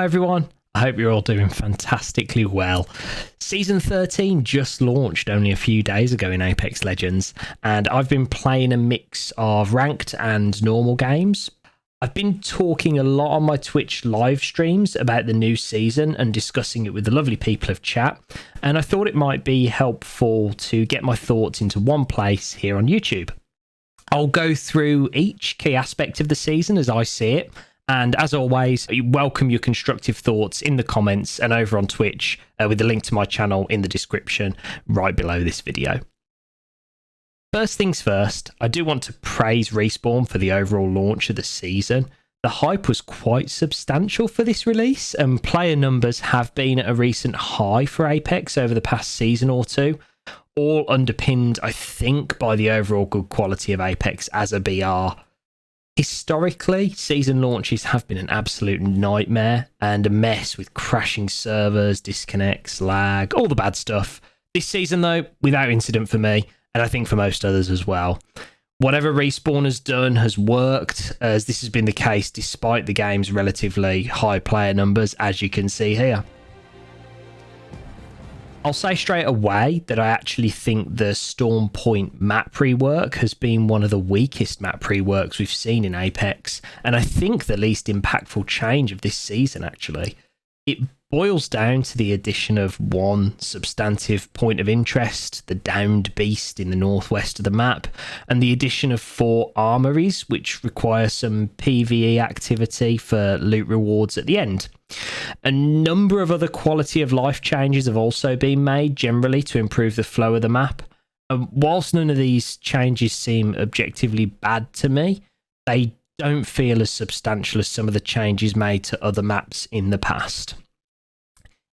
Hi everyone, I hope you're all doing fantastically well. Season 13 just launched only a few days ago in Apex Legends, and I've been playing a mix of ranked and normal games. I've been talking a lot on my Twitch live streams about the new season and discussing it with the lovely people of chat, and I thought it might be helpful to get my thoughts into one place here on YouTube. I'll go through each key aspect of the season as I see it, and as always, I welcome your constructive thoughts in the comments and over on Twitch with the link to my channel in the description right below this video. First things first, I do want to praise Respawn for the overall launch of the season. The hype was quite substantial for this release, and player numbers have been at a recent high for Apex over the past season or two, all underpinned, I think, by the overall good quality of Apex as a BR. Historically, season launches have been an absolute nightmare and a mess with crashing servers, disconnects, lag, all the bad stuff. This season, though, without incident for me, and I think for most others as well. Whatever Respawn has done has worked, as this has been the case despite the game's relatively high player numbers, as you can see here. I'll say straight away that I actually think the Storm Point map rework has been one of the weakest map reworks we've seen in Apex, and I think the least impactful change of this season, actually. It boils down to the addition of one substantive point of interest, the downed beast in the northwest of the map, and the addition of 4 armories, which require some PvE activity for loot rewards at the end. A number of other quality of life changes have also been made generally to improve the flow of the map. Whilst none of these changes seem objectively bad to me, they don't feel as substantial as some of the changes made to other maps in the past.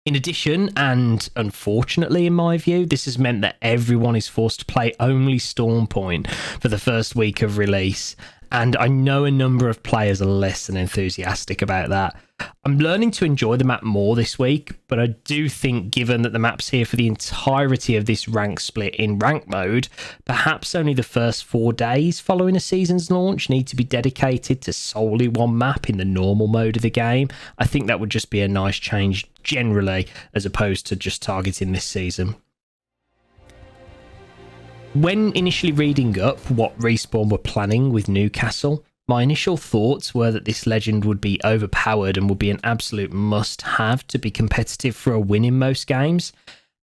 In addition, and unfortunately in my view, this has meant that everyone is forced to play only Storm Point for the first week of release, and I know a number of players are less than enthusiastic about that. I'm learning to enjoy the map more this week, but I do think given that the map's here for the entirety of this rank split in rank mode, perhaps only the first 4 days following a season's launch need to be dedicated to solely one map in the normal mode of the game. I think that would just be a nice change generally, as opposed to just targeting this season. When initially reading up what Respawn were planning with Newcastle, my initial thoughts were that this legend would be overpowered and would be an absolute must-have to be competitive for a win in most games.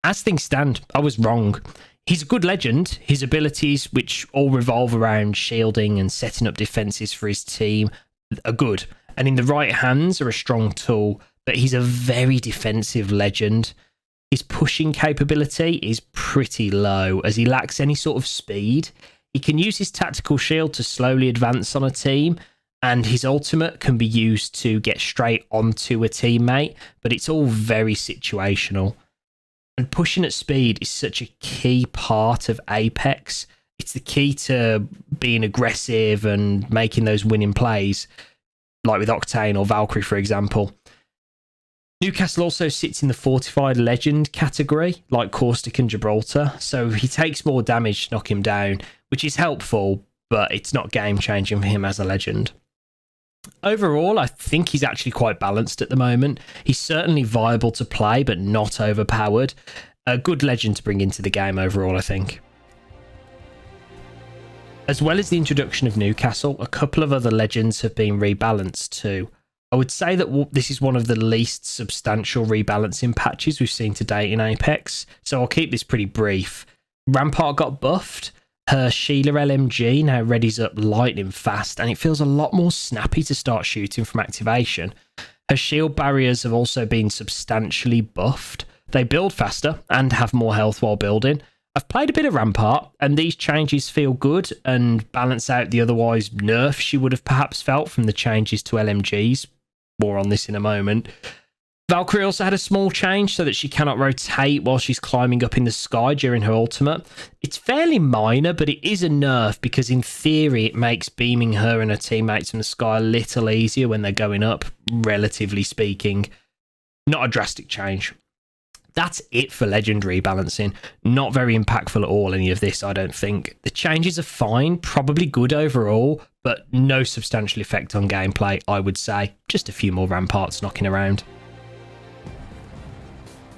As things stand, I was wrong. He's a good legend. His abilities, which all revolve around shielding and setting up defences for his team, are good, and in the right hands are a strong tool, but he's a very defensive legend. His pushing capability is pretty low, as he lacks any sort of speed. He can use his tactical shield to slowly advance on a team, and his ultimate can be used to get straight onto a teammate, but it's all very situational. And pushing at speed is such a key part of Apex. It's the key to being aggressive and making those winning plays, like with Octane or Valkyrie, for example. Newcastle also sits in the fortified legend category, like Caustic and Gibraltar, so he takes more damage to knock him down, which is helpful, but it's not game-changing for him as a legend. Overall, I think he's actually quite balanced at the moment. He's certainly viable to play, but not overpowered. A good legend to bring into the game overall, I think. As well as the introduction of Newcastle, a couple of other legends have been rebalanced too. I would say that this is one of the least substantial rebalancing patches we've seen to date in Apex, so I'll keep this pretty brief. Rampart got buffed. Her Sheila LMG now readies up lightning fast, and it feels a lot more snappy to start shooting from activation. Her shield barriers have also been substantially buffed. They build faster and have more health while building. I've played a bit of Rampart, and these changes feel good and balance out the otherwise nerf she would have perhaps felt from the changes to LMGs. More on this in a moment. Valkyrie also had a small change so that she cannot rotate while she's climbing up in the sky during her ultimate. It's fairly minor, but it is a nerf because in theory it makes beaming her and her teammates from the sky a little easier when they're going up, relatively speaking. Not a drastic change. That's it for legend rebalancing. Not very impactful at all, any of this, I don't think. The changes are fine, probably good overall, but no substantial effect on gameplay, I would say. Just a few more ramparts knocking around.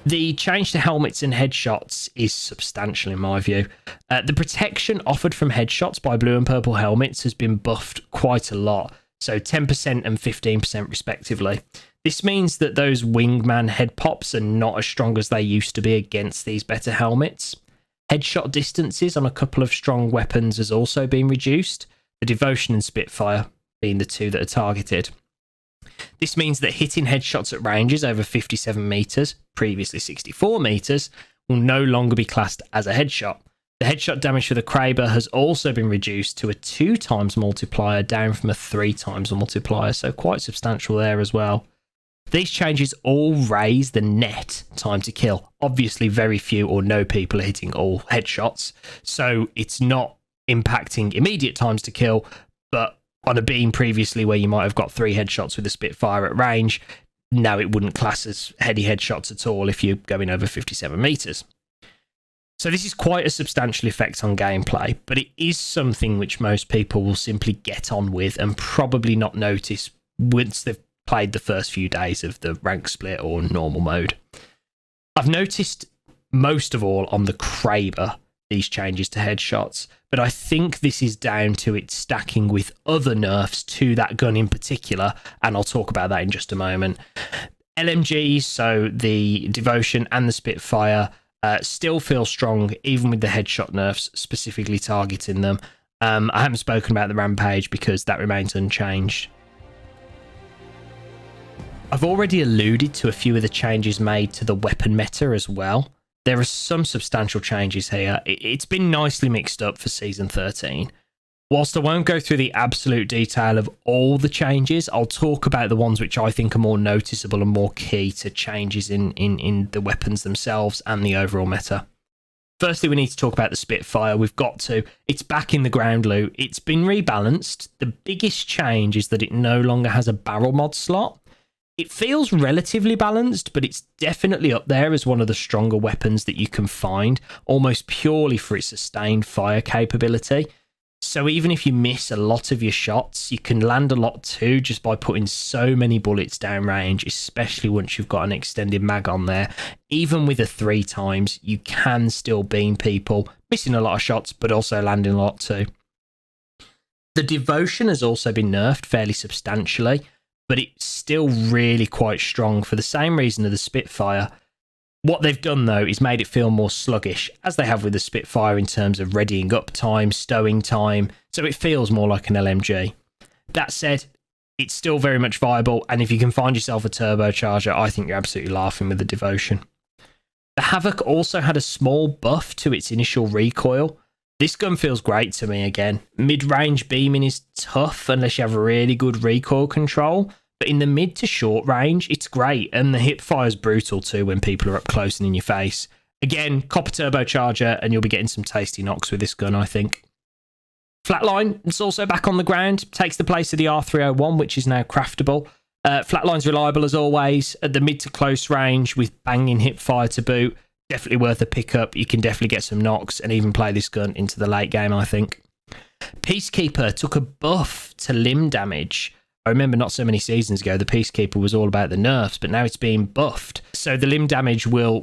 The change to helmets and headshots is substantial in my view. The protection offered from headshots by blue and purple helmets has been buffed quite a lot, so 10% and 15% respectively. This means that those wingman head pops are not as strong as they used to be against these better helmets. Headshot distances on a couple of strong weapons has also been reduced, the Devotion and Spitfire being the two that are targeted. This means that hitting headshots at ranges over 57 metres, previously 64 metres, will no longer be classed as a headshot. The headshot damage for the Kraber has also been reduced to a 2 times multiplier, down from a 3 times multiplier, so quite substantial there as well. These changes all raise the net time to kill. Obviously, very few or no people are hitting all headshots, so it's not impacting immediate times to kill, but on a beam previously where you might have got 3 headshots with a Spitfire at range, now it wouldn't class as heady headshots at all if you're going over 57 metres. So this is quite a substantial effect on gameplay, but it is something which most people will simply get on with and probably not notice once they've played the first few days of the rank split or normal mode. I've noticed most of all on the Kraber these changes to headshots, but I think this is down to it stacking with other nerfs to that gun in particular, and I'll talk about that in just a moment. LMGs, so the Devotion and the Spitfire, still feel strong even with the headshot nerfs specifically targeting them. I haven't spoken about the Rampage because that remains unchanged. I've already alluded to a few of the changes made to the weapon meta as well. There are some substantial changes here. It's been nicely mixed up for Season 13. Whilst I won't go through the absolute detail of all the changes, I'll talk about the ones which I think are more noticeable and more key to changes in the weapons themselves and the overall meta. Firstly, we need to talk about the Spitfire. We've got to. It's back in the ground loot. It's been rebalanced. The biggest change is that it no longer has a barrel mod slot. It feels relatively balanced, but it's definitely up there as one of the stronger weapons that you can find, almost purely for its sustained fire capability. So even if you miss a lot of your shots, you can land a lot too just by putting so many bullets downrange, especially once you've got an extended mag on there. Even with a 3 times, you can still beam people, missing a lot of shots, but also landing a lot too. The Devotion has also been nerfed fairly substantially, but it's still really quite strong for the same reason of the Spitfire. What they've done, though, is made it feel more sluggish, as they have with the Spitfire in terms of readying up time, stowing time, so it feels more like an LMG. That said, it's still very much viable, and if you can find yourself a turbocharger, I think you're absolutely laughing with the Devotion. The Havoc also had a small buff to its initial recoil. This gun feels great to me again. Mid-range beaming is tough unless you have really good recoil control, but in the mid to short range, it's great, and the hip fire is brutal too when people are up close and in your face. Again, copper turbocharger, and you'll be getting some tasty knocks with this gun, I think. Flatline, it's also back on the ground, takes the place of the R301, which is now craftable. Flatline's reliable as always, at the mid to close range with banging hip fire to boot. Definitely worth a pickup. You can definitely get some knocks and even play this gun into the late game, I think. Peacekeeper took a buff to limb damage. I remember not so many seasons ago, the Peacekeeper was all about the nerfs, but now it's being buffed. So the limb damage will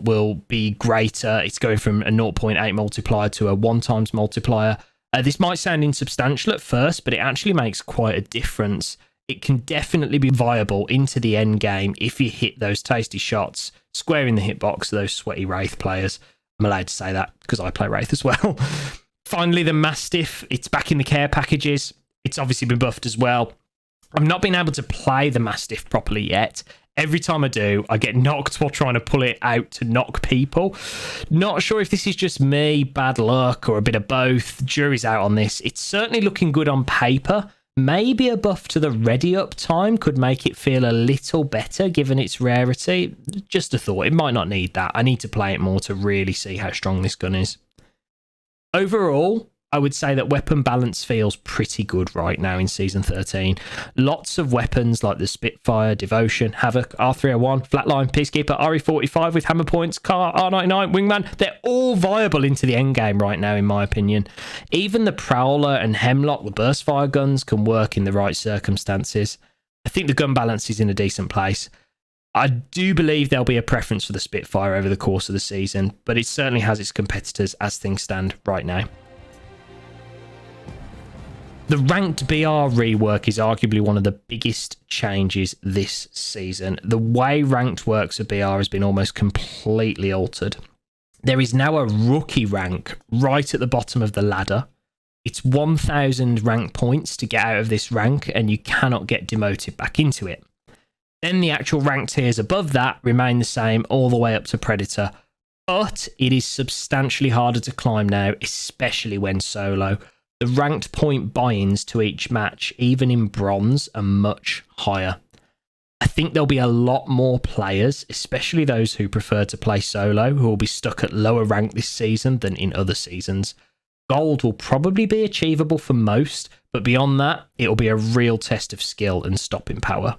be greater. It's going from a 0.8 multiplier to a 1 times multiplier. This might sound insubstantial at first, but it actually makes quite a difference. It can definitely be viable into the end game if you hit those tasty shots, squaring the hitbox of those sweaty Wraith players. I'm allowed to say that because I play Wraith as well. Finally, the Mastiff. It's back in the care packages. It's obviously been buffed as well. I've not been able to play the Mastiff properly yet. Every time I do, I get knocked while trying to pull it out to knock people. Not sure if this is just me, bad luck, or a bit of both. Jury's out on this. It's certainly looking good on paper. Maybe a buff to the ready up time could make it feel a little better given its rarity. Just a thought. It might not need that. I need to play it more to really see how strong this gun is. Overall, I would say that weapon balance feels pretty good right now in Season 13. Lots of weapons like the Spitfire, Devotion, Havoc, R301, Flatline, Peacekeeper, RE45 with hammer points, Car, R99, Wingman, they're all viable into the endgame right now, in my opinion. Even the Prowler and Hemlock, the Burstfire guns, can work in the right circumstances. I think the gun balance is in a decent place. I do believe there'll be a preference for the Spitfire over the course of the season, but it certainly has its competitors as things stand right now. The ranked BR rework is arguably one of the biggest changes this season. The way ranked works at BR has been almost completely altered. There is now a rookie rank right at the bottom of the ladder. It's 1,000 rank points to get out of this rank, and you cannot get demoted back into it. Then the actual rank tiers above that remain the same all the way up to Predator, but it is substantially harder to climb now, especially when solo. The ranked point buy-ins to each match, even in bronze, are much higher. I think there'll be a lot more players, especially those who prefer to play solo, who will be stuck at lower rank this season than in other seasons. Gold will probably be achievable for most, but beyond that, it'll be a real test of skill and stopping power.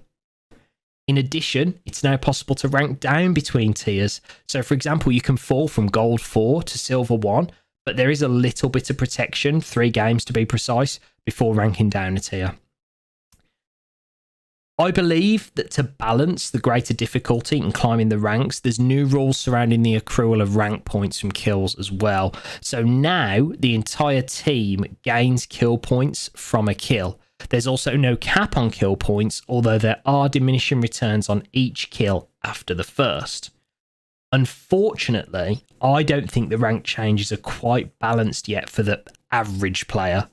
In addition, it's now possible to rank down between tiers. So for example, you can fall from Gold 4 to Silver 1, but there is a little bit of protection, 3 games to be precise, before ranking down a tier. I believe that to balance the greater difficulty in climbing the ranks, there's new rules surrounding the accrual of rank points from kills as well. So now the entire team gains kill points from a kill. There's also no cap on kill points, although there are diminishing returns on each kill after the first. Unfortunately, I don't think the rank changes are quite balanced yet for the average player.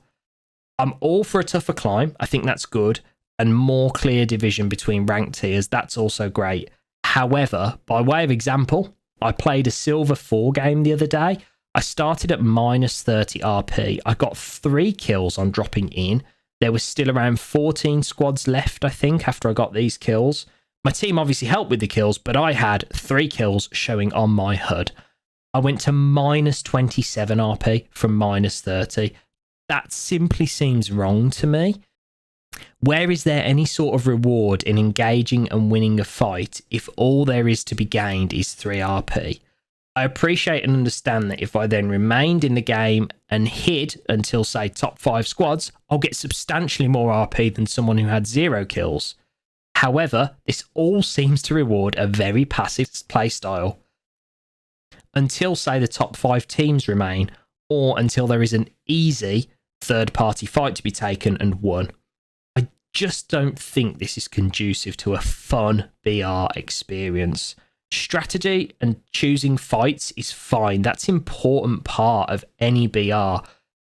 I'm all for a tougher climb, I think that's good, and more clear division between rank tiers, that's also great. However, by way of example, I played a Silver 4 game the other day. I started at minus 30 RP. I got 3 kills on dropping in. There was still around 14 squads left, I think, after I got these kills. My team obviously helped with the kills, but I had 3 kills showing on my HUD. I went to minus 27 RP from minus 30. That simply seems wrong to me. Where is there any sort of reward in engaging and winning a fight if all there is to be gained is 3 RP? I appreciate and understand that if I then remained in the game and hid until, say, top 5 squads, I'll get substantially more RP than someone who had 0 kills. However, this all seems to reward a very passive playstyle. Until, say, the top 5 teams remain, or until there is an easy third-party fight to be taken and won. I just don't think this is conducive to a fun BR experience. Strategy and choosing fights is fine. That's an important part of any BR.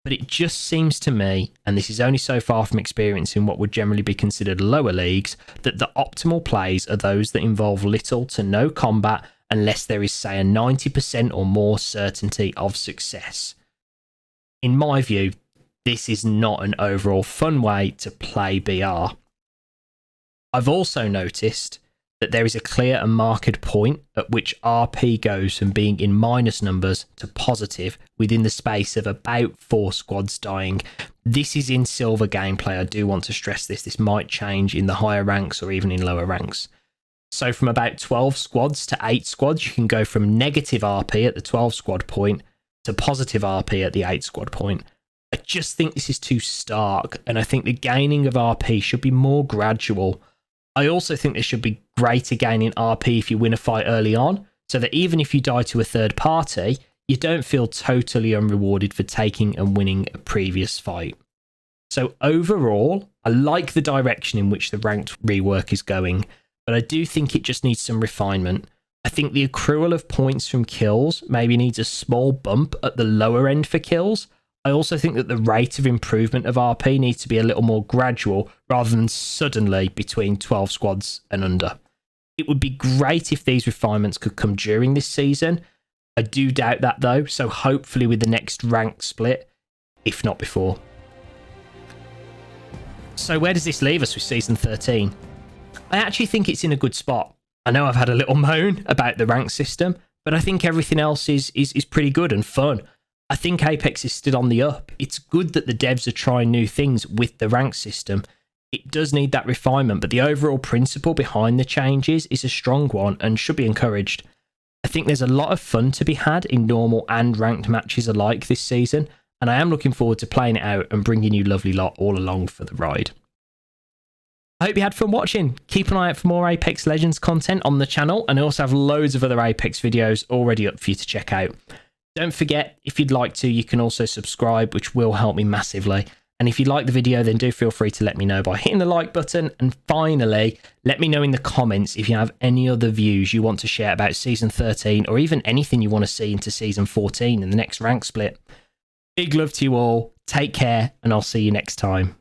But it just seems to me, and this is only so far from experience in what would generally be considered lower leagues, that the optimal plays are those that involve little to no combat unless there is, say, a 90% or more certainty of success. In my view, this is not an overall fun way to play BR. I've also noticed that there is a clear and marked point at which RP goes from being in minus numbers to positive within the space of about 4 squads dying. This is in silver gameplay. I do want to stress this. This might change in the higher ranks or even in lower ranks. So from about 12 squads to 8 squads, you can go from negative RP at the 12 squad point to positive RP at the 8 squad point. I just think this is too stark, and I think the gaining of RP should be more gradual. I also think there should be greater gain in RP if you win a fight early on, so that even if you die to a third party, you don't feel totally unrewarded for taking and winning a previous fight. So overall, I like the direction in which the ranked rework is going, but I do think it just needs some refinement. I think the accrual of points from kills maybe needs a small bump at the lower end for kills. I also think that the rate of improvement of RP needs to be a little more gradual rather than suddenly between 12 squads and under. It would be great if these refinements could come during this season. I do doubt that though, so hopefully with the next rank split, if not before. So where does this leave us with Season 13? I actually think it's in a good spot. I know I've had a little moan about the rank system, but I think everything else is pretty good and fun. I think Apex is still on the up. It's good that the devs are trying new things with the rank system. It does need that refinement, but the overall principle behind the changes is a strong one and should be encouraged. I think there's a lot of fun to be had in normal and ranked matches alike this season, and I am looking forward to playing it out and bringing you lovely lot all along for the ride. I hope you had fun watching. Keep an eye out for more Apex Legends content on the channel, and I also have loads of other Apex videos already up for you to check out. Don't forget, if you'd like to, you can also subscribe, which will help me massively. And if you like the video, then do feel free to let me know by hitting the like button. And finally, let me know in the comments if you have any other views you want to share about Season 13, or even anything you want to see into Season 14 in the next rank split. Big love to you all. Take care, and I'll see you next time.